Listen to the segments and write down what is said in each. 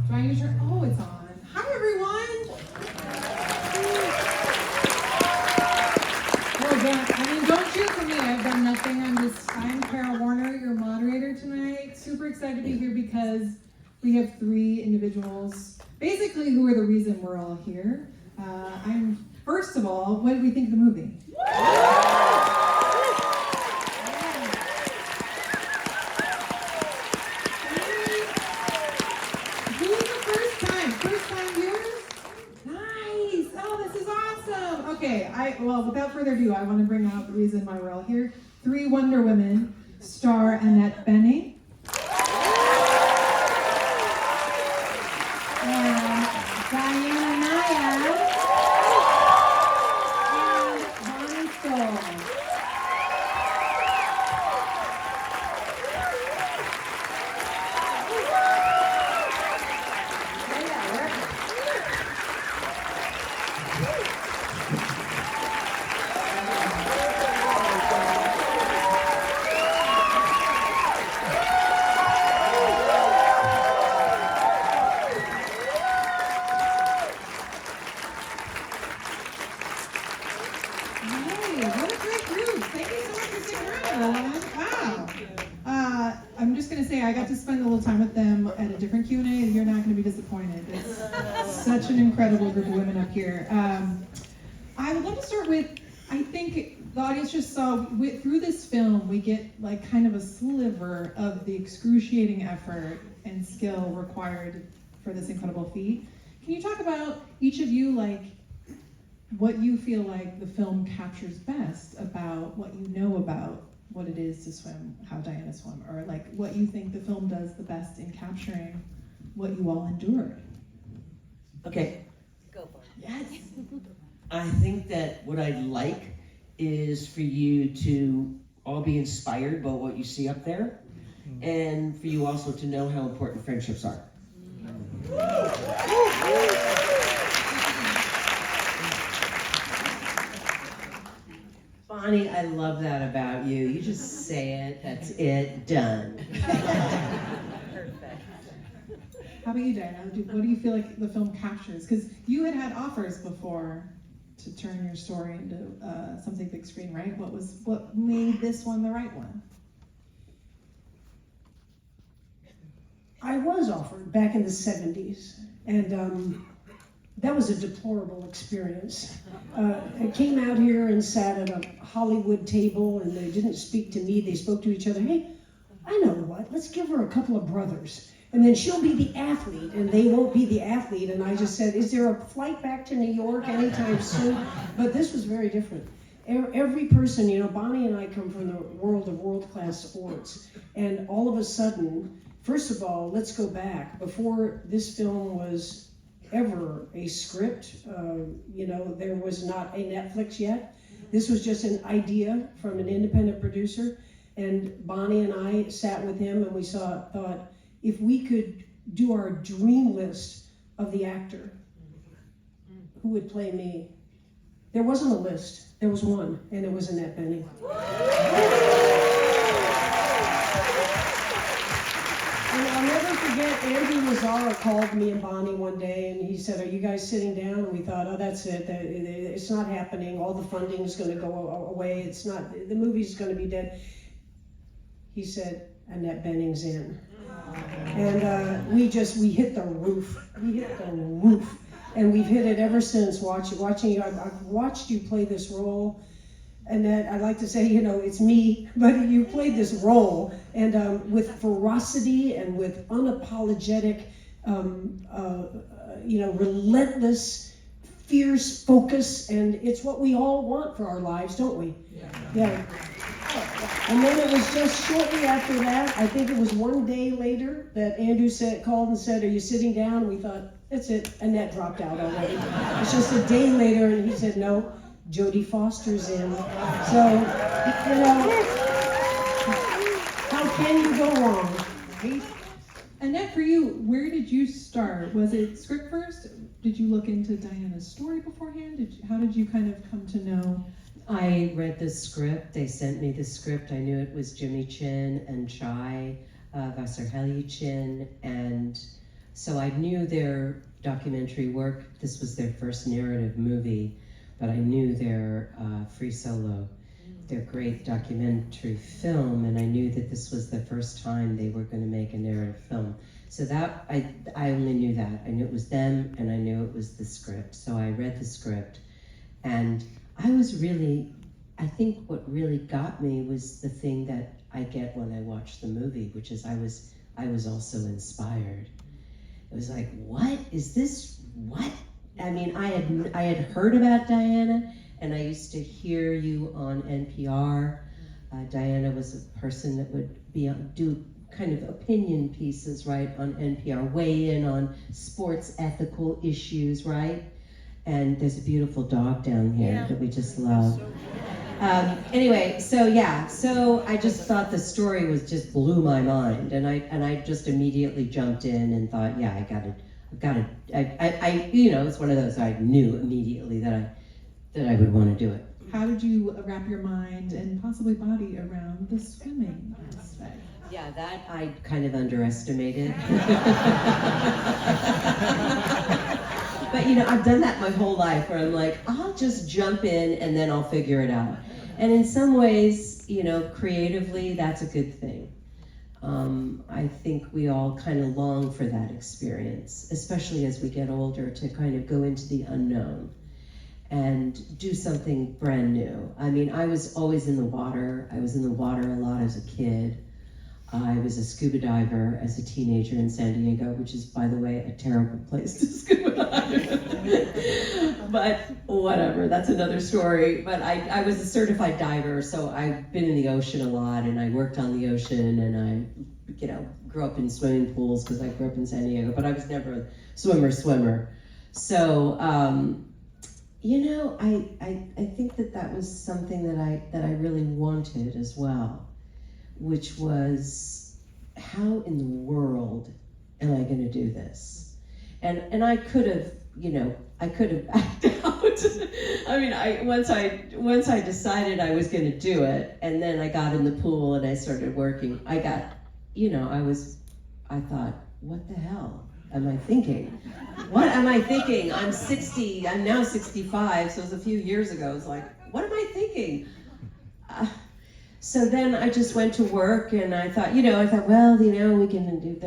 Do I use your, oh, it's on. Hi, everyone. Well, don't shoot for me. I've done nothing. I'm Carol Warner, your moderator tonight. Super excited to be here because we have three individuals, basically, who are the reason we're all here. First of all, what did we think of the movie? Okay, well, without further ado, I want to bring out the reason why we're all here. Three Wonder Women, star Annette Bening, and Diana Nyad, and Bonnie Stoll. I'm just going to say I got to spend a little time with them at a different Q&A, and you're not going to be disappointed. It's such an incredible group of women up here. I would love to start with, I think the audience just saw, through this film, we get like kind of a sliver of the excruciating effort and skill required for this incredible feat. Can you talk about, each of you, like, what you feel like the film captures best about what you know about what it is to swim, how Diana swam, or like what you think the film does the best in capturing what you all endured? Okay. Go for it. Yes. I think that what I'd like is for you to all be inspired by what you see up there, and for you also to know how important friendships are. Bonnie, I love that about you. You just say it, that's it, done. Perfect. How about you, Diana? What do you feel like the film captures? Because you had offers before to turn your story into something big screen, right? What made this one the right one? I was offered back in the 70s, and that was a deplorable experience. I came out here and sat at a Hollywood table, and they didn't speak to me, they spoke to each other. Hey, I know what, let's give her a couple of brothers, and then she'll be the athlete, and they won't be the athlete. And I just said, is there a flight back to New York anytime soon? But this was very different. Every person, you know, Bonnie and I come from the world of world-class sports, and all of a sudden, first of all, let's go back. Before this film was ever a script, you know, there was not a Netflix yet. This was just an idea from an independent producer, and Bonnie and I sat with him and we thought, if we could do our dream list of the actor, who would play me? There wasn't a list, there was one, and it was Annette Bening. And I'll never forget, Andrew Mazzara called me and Bonnie one day, and he said, are you guys sitting down? And we thought, oh, that's it. It's not happening. All the funding is going to go away. It's not, the movie's going to be dead. He said, Annette Bening's in. And we hit the roof. We hit the roof. And we've hit it ever since, watching you. I've watched you play this role. Annette, I like to say, you know, it's me, but you played this role, and with ferocity and with unapologetic, you know, relentless, fierce focus, and it's what we all want for our lives, don't we? Yeah. And then it was just shortly after that, I think it was one day later, that Andrew called and said, are you sitting down? We thought, that's it, Annette dropped out already. It's just a day later, and he said, no. Jodie Foster's in. So, you know, how can you go wrong? Right? Annette, for you, where did you start? Was it script first? Did you look into Diana's story beforehand? How did you kind of come to know? I read the script. They sent me the script. I knew it was Jimmy Chin and Chai Vasarhelyi Chin, and So I knew their documentary work. This was their first narrative movie, but I knew their Free Solo, their great documentary film, and I knew that this was the first time they were going to make a narrative film. So that, I only knew that. I knew it was them, and I knew it was the script. So I read the script, and I was really, I think what really got me was the thing that I get when I watch the movie, which is I was also inspired. It was like, what is this? What? I mean, I had heard about Diana, and I used to hear you on NPR. Diana was a person that would do kind of opinion pieces, right, on NPR, weigh in on sports ethical issues, right? And there's a beautiful dog down here that we just love. Anyway, so I just thought the story just blew my mind, and I just immediately jumped in and thought, yeah, I've got to, it's one of those I knew immediately that I would want to do it. How did you wrap your mind and possibly body around the swimming aspect? Yeah, that I kind of underestimated. But I've done that my whole life, where I'm like, I'll just jump in and then I'll figure it out. And in some ways, creatively, that's a good thing. I think we all kind of long for that experience, especially as we get older, to kind of go into the unknown and do something brand new. I mean, I was always in the water. I was in the water a lot as a kid. I was a scuba diver as a teenager in San Diego, which is, by the way, a terrible place to scuba dive. But whatever, that's another story. But I was a certified diver, so I've been in the ocean a lot, and I worked on the ocean, and I, grew up in swimming pools because I grew up in San Diego, but I was never a swimmer. So, I think that was something that I really wanted as well, which was, how in the world am I going to do this? And I could have, backed out. I mean, once I decided I was going to do it, and then I got in the pool and I started working, I thought, what the hell am I thinking? What am I thinking? I'm now 65, so it was a few years ago. It's like, what am I thinking? So then I just went to work, and I thought, well, we can do,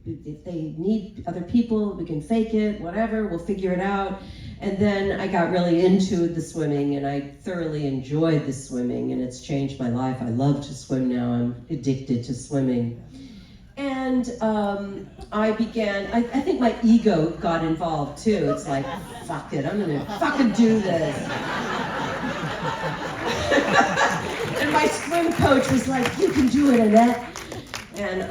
if they need other people, we can fake it, whatever, we'll figure it out. And then I got really into the swimming, and I thoroughly enjoyed the swimming, and it's changed my life. I love to swim now. I'm addicted to swimming. And I think my ego got involved too. It's like, fuck it, I'm gonna fucking do this. And my swim coach was like, you can do it, Annette. And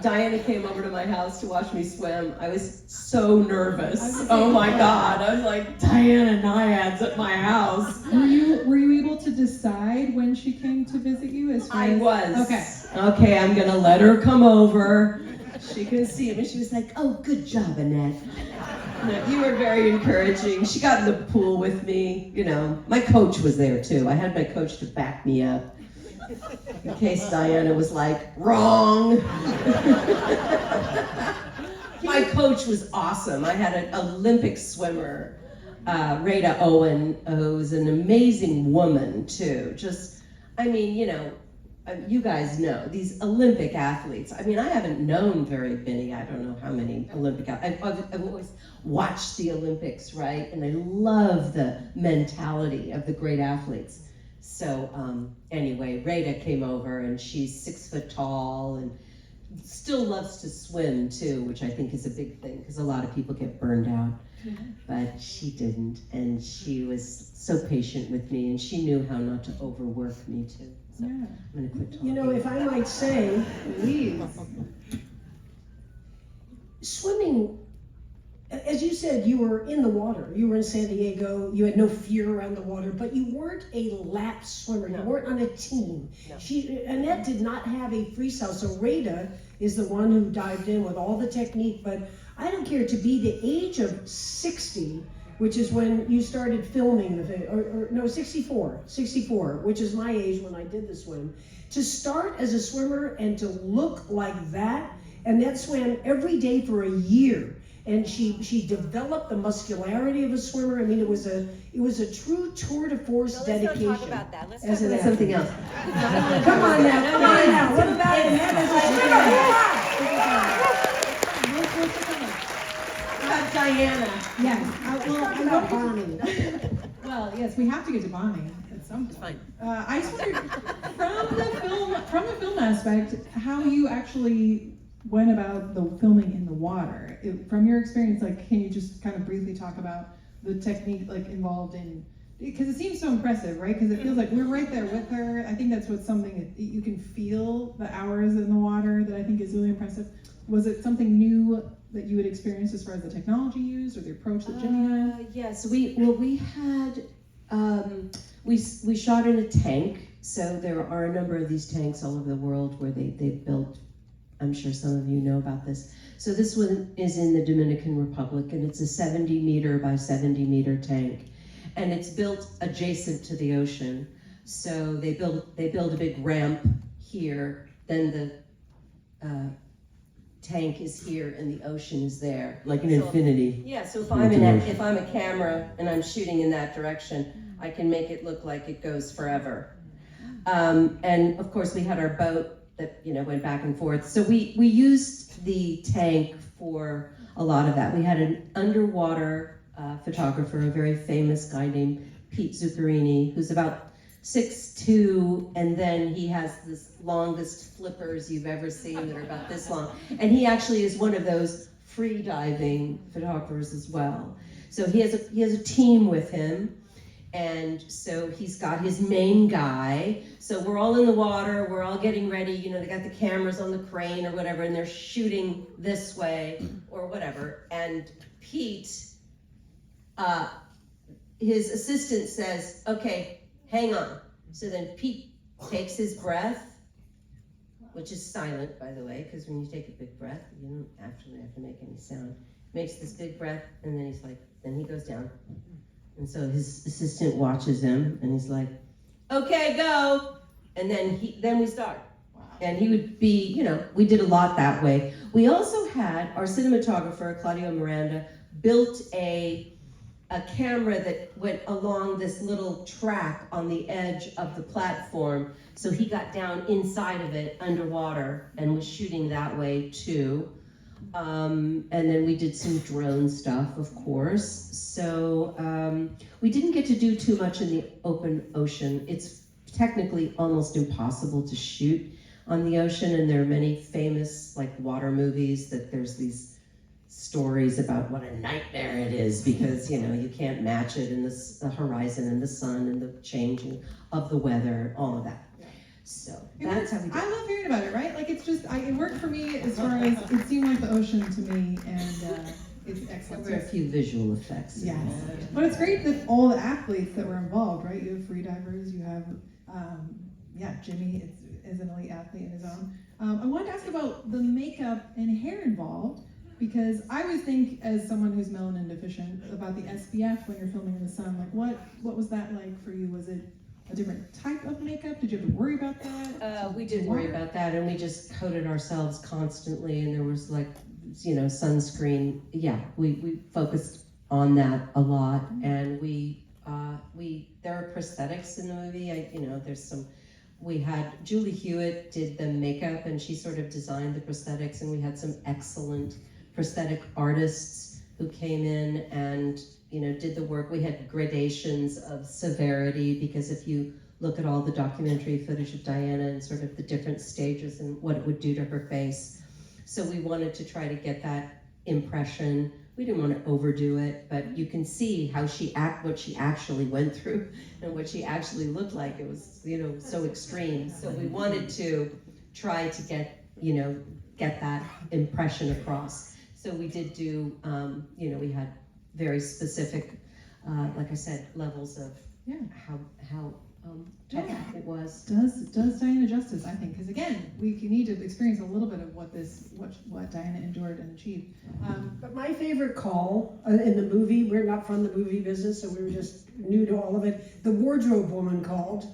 Diana came over to my house to watch me swim. I was so nervous. Oh my God. I was like, Diana Nyad's at my house. Were you able to decide when she came to visit you? I was. Okay. Okay, I'm gonna let her come over. She can see me. She was like, oh, good job, Annette. No, you were very encouraging. She got in the pool with me. My coach was there too. I had my coach to back me up in case Diana was like, wrong. My coach was awesome. I had an Olympic swimmer, Rada Owen, who's an amazing woman too. You guys know, these Olympic athletes. I mean, I haven't known very many, I don't know how many Olympic athletes. I've always watched the Olympics, right? And I love the mentality of the great athletes. So anyway, Rada came over, and she's 6 foot tall and still loves to swim too, which I think is a big thing because a lot of people get burned out. But she didn't, and she was so patient with me, and she knew how not to overwork me too. So I'm gonna quit talking. If I might say, swimming, as you said, you were in the water. You were in San Diego. You had no fear around the water, but you weren't a lap swimmer. No. You weren't on a team. No. Annette did not have a freestyle, so Rada is the one who dived in with all the technique. But I don't care, to be the age of 60, which is when you started filming the thing, 64, which is my age when I did the swim. To start as a swimmer and to look like that Annette swam every day for a year. And she developed the muscularity of a swimmer. I mean, it was a true tour de force dedication. Let's not talk about that. Let's as talk an about Something athlete. else. Come on now, come on now. What about Annette as a swimmer? About Diana. Yes. Well, I about wanted Bonnie. well, yes, we have to get to Bonnie at some point. Fine. I just wondered, from the film aspect, how you actually went about the filming in the water. From your experience, like, can you just kind of briefly talk about the technique like involved in? Because it seems so impressive, right? Because it feels like we're right there with her. I think that's what's something that you can feel the hours in the water that I think is really impressive. Was it something new that you had experienced as far as the technology used or the approach that Jimmy had? Yes, we had we shot in a tank. So there are a number of these tanks all over the world where they've built. I'm sure some of you know about this. So this one is in the Dominican Republic, and it's a 70 meter by 70 meter tank, and it's built adjacent to the ocean. So they build a big ramp here, then the tank is here, and the ocean is there. Like an infinity. Yeah. So if I'm a camera and I'm shooting in that direction, I can make it look like it goes forever. And of course, we had our boat that went back and forth. So we used the tank for a lot of that. We had an underwater photographer, a very famous guy named Pete Zuccarini, who's about 6'2", and then he has this longest flippers you've ever seen that are about this long. And he actually is one of those free diving photographers as well. So he has a team with him. And so he's got his main guy. So we're all in the water, we're all getting ready, they got the cameras on the crane or whatever, and they're shooting this way or whatever. And Pete, his assistant says, okay, hang on. So then Pete takes his breath, which is silent, by the way, because when you take a big breath, you don't actually have to make any sound. Makes this big breath, and then he goes down. And so his assistant watches him, and he's like, okay, go. And then we start. Wow. And he would be, we did a lot that way. We also had our cinematographer, Claudio Miranda, built a camera that went along this little track on the edge of the platform. So he got down inside of it underwater and was shooting that way too. And then we did some drone stuff, of course. So we didn't get to do too much in the open ocean. It's technically almost impossible to shoot on the ocean, and there are many famous water movies that there's these stories about what a nightmare it is because you can't match it in the horizon and the sun and the changing of the weather, all of that. So that's how we do it. I love hearing about it, right? It's just, it worked for me as far as, it seemed like the ocean to me, and it's excellent. There were a few visual effects. Yes. But it's great that all the athletes that were involved, right? You have free divers, you have, Jimmy is an elite athlete in his own. I wanted to ask about the makeup and hair involved, because I always think, as someone who's melanin deficient, about the SPF when you're filming in the sun. What was that like for you? Was it a different type of makeup? Did you have to worry about that? We did worry about that, and we just coated ourselves constantly, and there was sunscreen. Yeah, we focused on that a lot, and there are prosthetics in the movie. We had Julie Hewitt did the makeup, and she sort of designed the prosthetics, and we had some excellent prosthetic artists who came in and did the work. We had gradations of severity, because if you look at all the documentary footage of Diana and sort of the different stages and what it would do to her face. So we wanted to try to get that impression. We didn't want to overdo it, but you can see how what she actually went through and what she actually looked like. It was, so extreme. So we wanted to try to get that impression across. So we did do, we had very specific, like I said, levels of how tough it was. Does Diana justice, I think, because again, we need to experience a little bit of what Diana endured and achieved. But my favorite call in the movie, we're not from the movie business, so we were just new to all of it. The wardrobe woman called,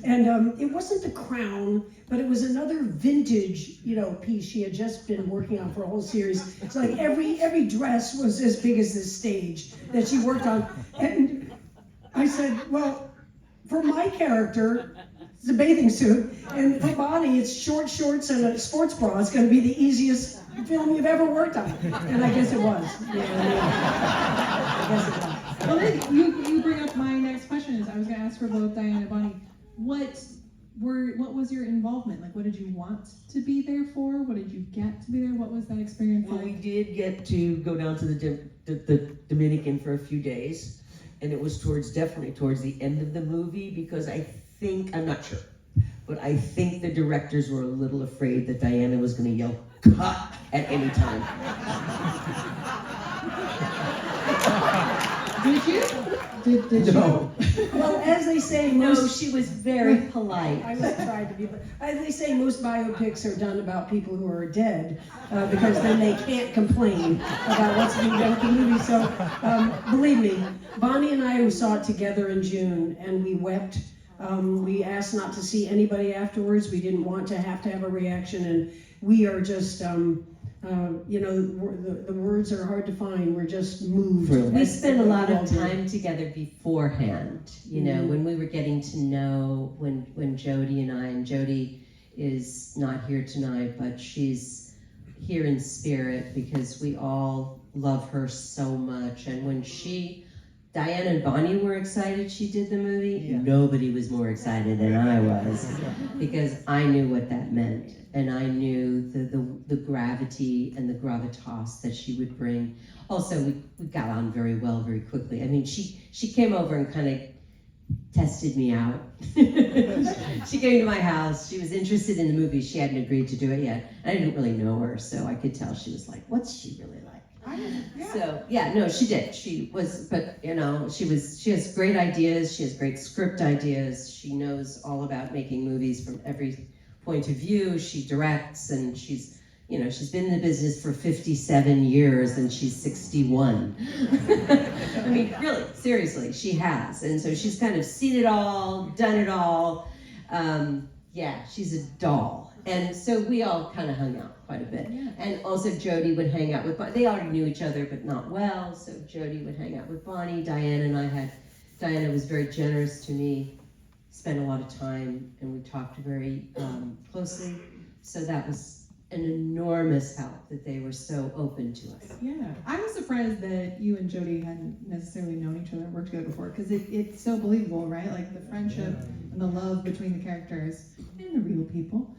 And it wasn't The Crown, but it was another vintage, piece she had just been working on for a whole series. It's like every dress was as big as this stage that she worked on. And I said, well, for my character, it's a bathing suit, and for Bonnie, it's short shorts and a sports bra. It's going to be the easiest film you've ever worked on. And I guess it was. Yeah, I guess it was. Well, then you bring up my next question. Is I was going to ask for both Diana and Bonnie, what was your involvement? Like, what did you want to be there for? What did you get to be there? What was that experience Well, like? we did get to go down to the Dominican for a few days, and it was definitely towards the end of the movie, because I'm not sure, but I think the directors were a little afraid that Diana was going to yell "cut" at any time. Did you? Did No. Well, as they say, No, she was very polite. I was trying to be, as they say, most biopics are done about people who are dead, because then they can't complain about what's being done with the movie. So, believe me, Bonnie and I saw it together in June, and we wept. We asked not to see anybody afterwards. We didn't want to have a reaction, and we are just, the words are hard to find. We're just moved. We spent a lot of time together beforehand, when we were getting to know, when Jody and Jody is not here tonight, but she's here in spirit because we all love her so much. And when Diana and Bonnie were excited she did the movie, nobody was more excited than I was, because I knew what that meant. And I knew the gravity and the gravitas that she would bring. Also, we got on very well very quickly. I mean, she came over and kind of tested me out. She came to my house. She was interested in the movie. She hadn't agreed to do it yet. I didn't really know her, so I could tell she was like, what's she really like? So, no, she did. She was, but she has great ideas. She has great script ideas. She knows all about making movies from every point of view. She directs, and she's been in the business for 57 years, and she's 61. I mean, really, seriously, she has. And so she's kind of seen it all, done it all. She's a doll. And so we all kind of hung out quite a bit. Yeah. And also Jody would hang out with Bonnie. They already knew each other, but not well. So Jody would hang out with Bonnie. Diana was very generous to me, spent a lot of time, and we talked very closely. So that was an enormous help that they were so open to us. Yeah, I was surprised that you and Jody hadn't necessarily known each other and worked together before, because it's so believable, right? Like the friendship and the love between the characters and the real people.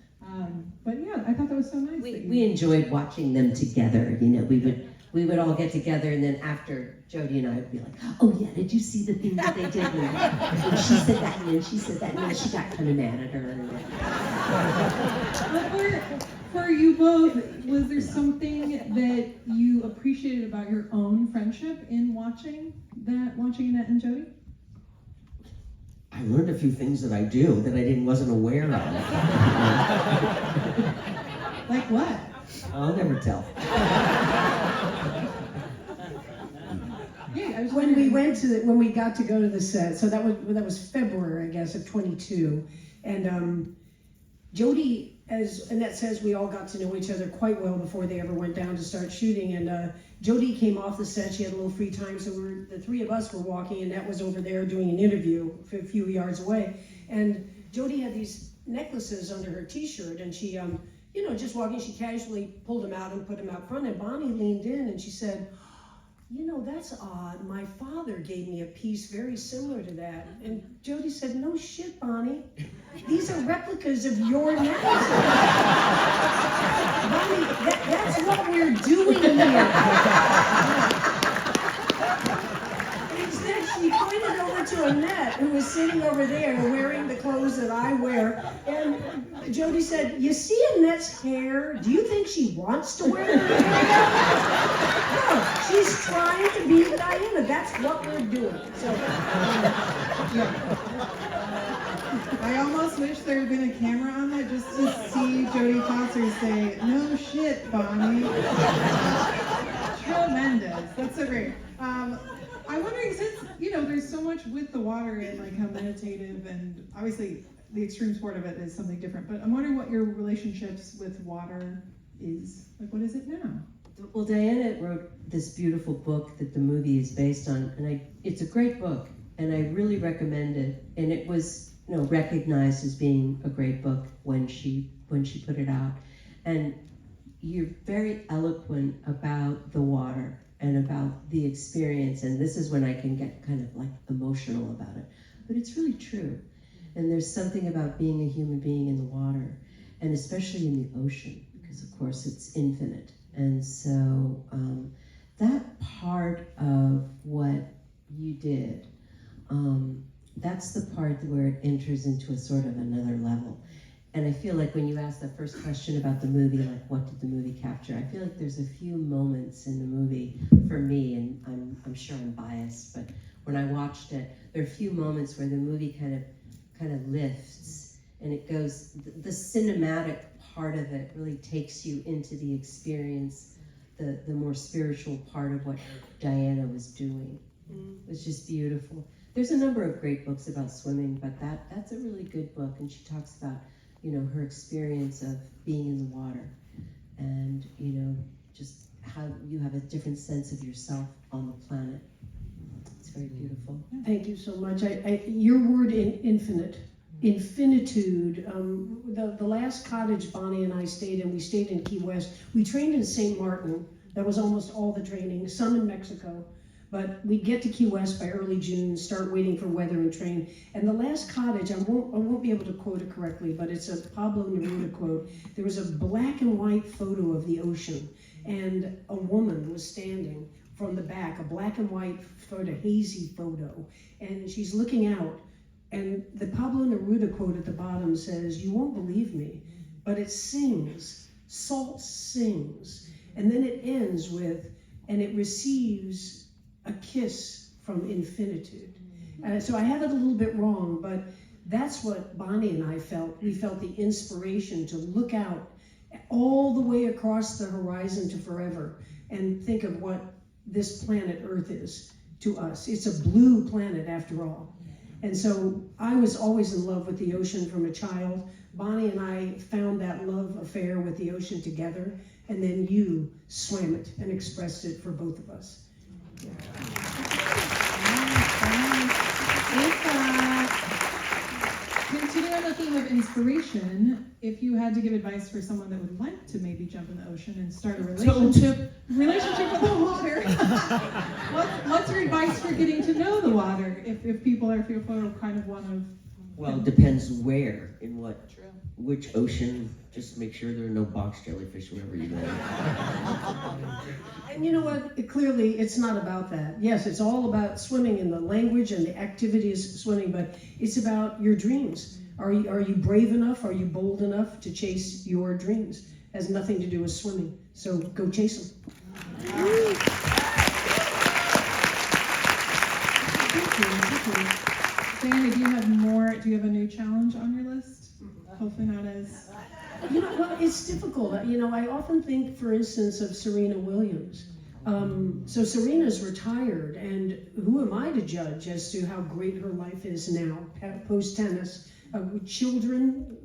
But yeah, I thought that was so nice. We enjoyed watching them together. We would all get together, and then after, Jody and I would be like, oh yeah, did you see the thing that they did? And she said that, and then she said that, and then she got kind of mad at her. But for you both, was there something that you appreciated about your own friendship in watching Annette and Jody? I learned a few things that I do that I wasn't aware of. Like what? I'll never tell. When we got to go to the set, so that was February, I guess, of 22, and Jody, as Annette says, we all got to know each other quite well before they ever went down to start shooting, and Jody came off the set. She had a little free time, so the three of us were walking, and Annette was over there doing an interview a few yards away, and Jody had these necklaces under her t-shirt, and she just walking, she casually pulled them out and put them out front, and Bonnie leaned in and she said, that's odd. My father gave me a piece very similar to that. And Jody said, no shit, Bonnie. These are replicas of your necklaces. Bonnie, that's what we're doing here. Instead, she pointed over to Annette, who was sitting over there wearing the clothes that I wear. And Jody said, you see Annette's hair? Do you think she wants to wear her hair? No, she's trying to be Diana. That's what we're doing. So, I almost wish there had been a camera on that just to see Jodie Foster say, no shit, Bonnie. Tremendous. That's so great. I'm wondering, since, there's so much with the water and like how meditative, and obviously the extreme sport of it is something different. But I'm wondering what your relationships with water is. Like, what is it now? Well, Diana wrote this beautiful book that the movie is based on, and it's a great book, and I really recommend it. And it was, recognized as being a great book when she put it out. And you're very eloquent about the water and about the experience, and this is when I can get kind of like emotional about it. But it's really true. And there's something about being a human being in the water, and especially in the ocean, because of course it's infinite. And so that part of what you did, that's the part where it enters into a sort of another level. And I feel like when you asked the first question about the movie, like what did the movie capture, I feel like there's a few moments in the movie for me, and I'm sure I'm biased, but when I watched it, there are a few moments where the movie kind of lifts, and it goes, the cinematic part of it really takes you into the experience, the more spiritual part of what Diana was doing. It was just beautiful. There's a number of great books about swimming, but that's a really good book, and she talks about her experience of being in the water, and just how you have a different sense of yourself on the planet. It's very beautiful. Thank you so much. Your word infinite, infinitude. The last cottage Bonnie and I stayed in, we stayed in Key West. We trained in St. Martin. That was almost all the training, some in Mexico. But we'd get to Key West by early June, start waiting for weather and train. And the last cottage, I won't be able to quote it correctly, but it's a Pablo Neruda quote. There was a black and white photo of the ocean, and a woman was standing from the back, a black and white photo, hazy photo, and she's looking out. And the Pablo Neruda quote at the bottom says, "You won't believe me, but it sings, salt sings." And then it ends with, "And it receives a kiss from infinitude." So I have it a little bit wrong, but that's what Bonnie and I felt. We felt the inspiration to look out all the way across the horizon to forever and think of what this planet Earth is to us. It's a blue planet after all. And so I was always in love with the ocean from a child. Bonnie and I found that love affair with the ocean together, and then you swam it and expressed it for both of us. Continuing on the theme of inspiration, if you had to give advice for someone that would like to maybe jump in the ocean and start a relationship with the water, what's your advice for getting to know the water? If people are fearful or kind of want to. Well, it depends where, in which ocean. Just make sure there are no box jellyfish wherever you go. And you know what? Clearly, it's not about that. Yes, it's all about swimming and the language and the activities swimming, but it's about your dreams. Are you brave enough? Are you bold enough to chase your dreams? It has nothing to do with swimming. So go chase them. Diana, do you have a new challenge on your list? Hopefully not as. Well, it's difficult. I often think, for instance, of Serena Williams. So Serena's retired, and who am I to judge as to how great her life is now, post-tennis? Children,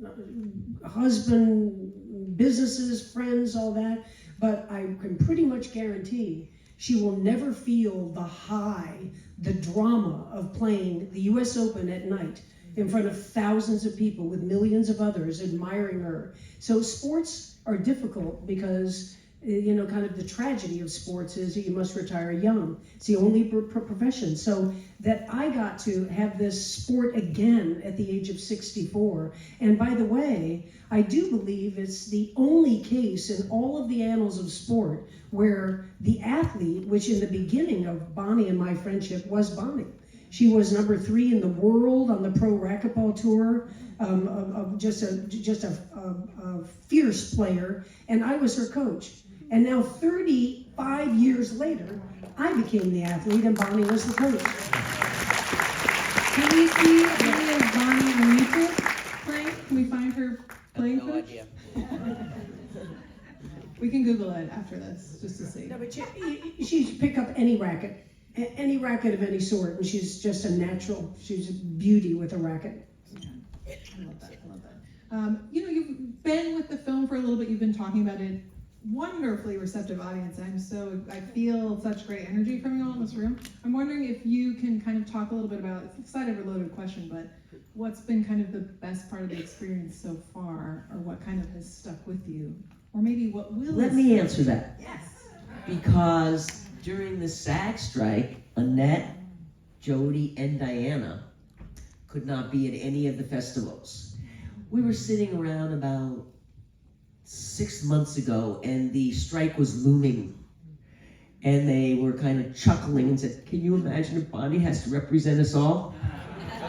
husband, businesses, friends, all that. But I can pretty much guarantee she will never feel the high, the drama of playing the US Open at night in front of thousands of people with millions of others admiring her. So sports are difficult because, kind of the tragedy of sports is that you must retire young. It's the only profession. So that I got to have this sport again at the age of 64. And by the way, I do believe it's the only case in all of the annals of sport where the athlete, which in the beginning of Bonnie and my friendship was Bonnie. She was number 3 in the world on the pro racquetball tour, just a fierce player, and I was her coach. And now 35 years later, I became the athlete and Bonnie was the coach. Can we see a video of Bonnie on YouTube playing? Can we find her playing? No idea. We can Google it after this, just to see. No, but she pick up any racket of any sort, and she's just a natural. She's a beauty with a racket. I love that. I love that. You've been with the film for a little bit. You've been talking about it. Wonderfully receptive audience. I feel such great energy from you all in this room. I'm wondering if you can kind of talk a little bit about, it's a slightly loaded question, but what's been kind of the best part of the experience so far, or what kind of has stuck with you? Or maybe what will... Let me answer that. Yes. Because during the SAG strike, Annette, Jody, and Diana could not be at any of the festivals. We were sitting around about 6 months ago, and the strike was looming. And they were kind of chuckling and said, "Can you imagine if Bonnie has to represent us all?"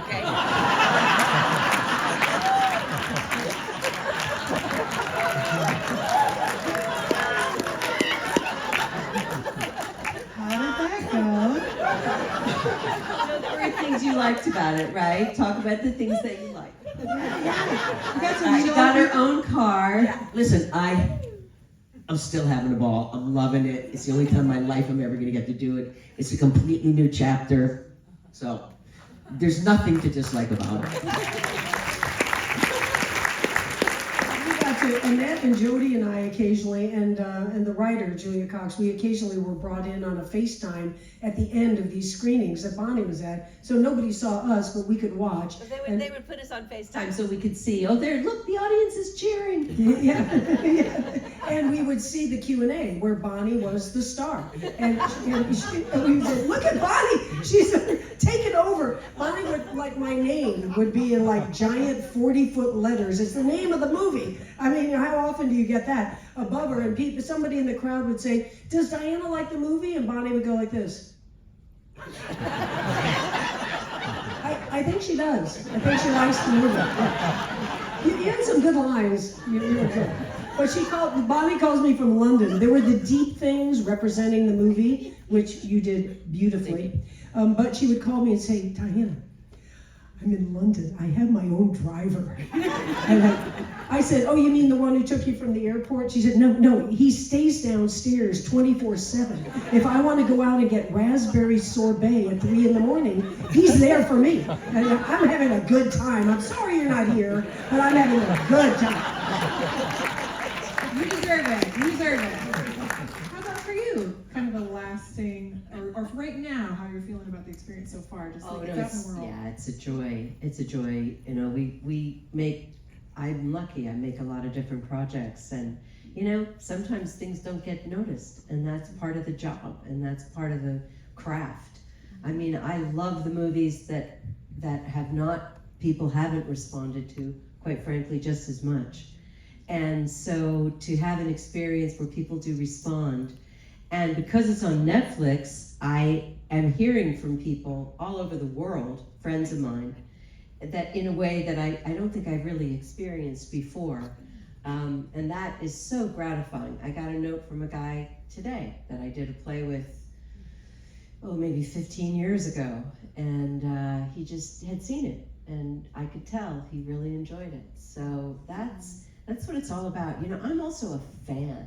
Okay. There were things you liked about it, right? Talk about the things that you liked. She got her own car. Listen, I'm still having a ball. I'm loving it. It's the only time in my life I'm ever going to get to do it. It's a completely new chapter. So there's nothing to dislike about it. Annette and Jody and I occasionally, and the writer, Julia Cox, we occasionally were brought in on a FaceTime at the end of these screenings that Bonnie was at. So nobody saw us, but we could watch. They would put us on FaceTime so we could see, oh, there, look, the audience is cheering. Yeah. And we would see the Q&A where Bonnie was the star. And we would say, "Look at Bonnie, she's taken over." Bonnie would, like, my name would be in like giant 40-foot letters. It's the name of the movie. I mean, how often do you get that above her? And somebody in the crowd would say, "Does Diana like the movie?" And Bonnie would go like this. I think she does. I think she likes the movie. Yeah. You had some good lines. You were good. But Bonnie calls me from London. There were the deep things representing the movie, which you did beautifully. But she would call me and say, "Diana, I'm in London. I have my own driver." And I said, "Oh, you mean the one who took you from the airport?" She said, No, he stays downstairs 24/7. If I want to go out and get raspberry sorbet at 3 a.m, he's there for me. And I'm having a good time. I'm sorry you're not here, but I'm having a good time. You deserve it. You deserve it. How about for you? Kind of a lasting, or right now, how you're feeling about the experience so far? Just like it's out in the world. Yeah, it's a joy. It's a joy. You know, we make. I'm lucky. I make a lot of different projects, and sometimes things don't get noticed, and that's part of the job, and that's part of the craft. I mean, I love the movies that people haven't responded to, quite frankly, just as much. And so to have an experience where people do respond, and because it's on Netflix, I am hearing from people all over the world, friends of mine, that in a way that I don't think I've really experienced before. And that is so gratifying. I got a note from a guy today that I did a play with, maybe 15 years ago, and he just had seen it, and I could tell he really enjoyed it. So that's what it's all about. I'm also a fan.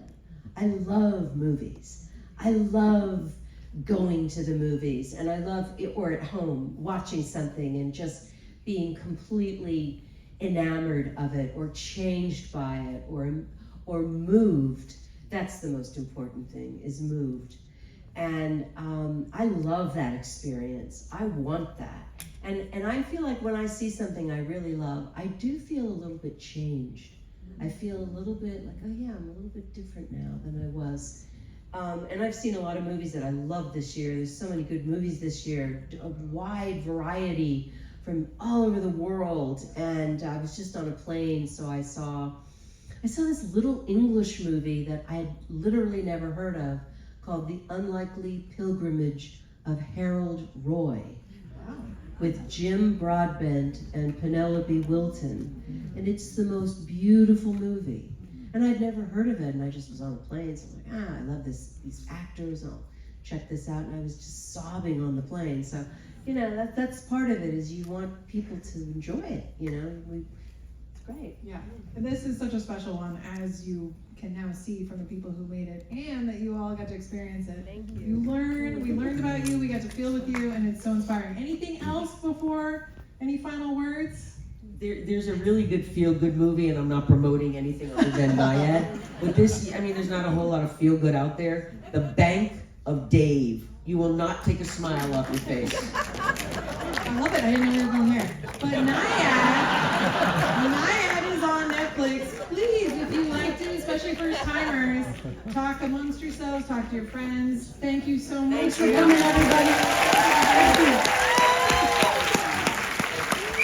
I love movies. I love going to the movies, and I love it, or at home, watching something and just being completely enamored of it, or changed by it, or moved. That's the most important thing, is moved. And I love that experience. I want that. And I feel like when I see something I really love, I do feel a little bit changed. I feel a little bit like, oh yeah, I'm a little bit different now than I was. And I've seen a lot of movies that I love this year. There's so many good movies this year, a wide variety from all over the world. And I was just on a plane, so I saw this little English movie that I had literally never heard of, called The Unlikely Pilgrimage of Harold Roy, with Jim Broadbent and Penelope Wilton. And it's the most beautiful movie. And I'd never heard of it, and I just was on a plane, so I'm like, I love these actors, I'll check this out. And I was just sobbing on the plane. So, that's part of it, is you want people to enjoy it, it's great. Yeah, and this is such a special one, as you can now see from the people who made it, and that you all got to experience it. Thank you. We learned about you, we got to feel with you, and it's so inspiring. Anything else before, any final words? there's a really good feel-good movie, and I'm not promoting anything other than Nyad. But this, I mean, there's not a whole lot of feel-good out there. The Bank of Dave. You will not take a smile off your face. I love it. I didn't know we were going there. But Nyad is on Netflix. Please, if you like to, especially first timers, talk amongst yourselves, talk to your friends. Thank you so much for coming, everybody. Thank you.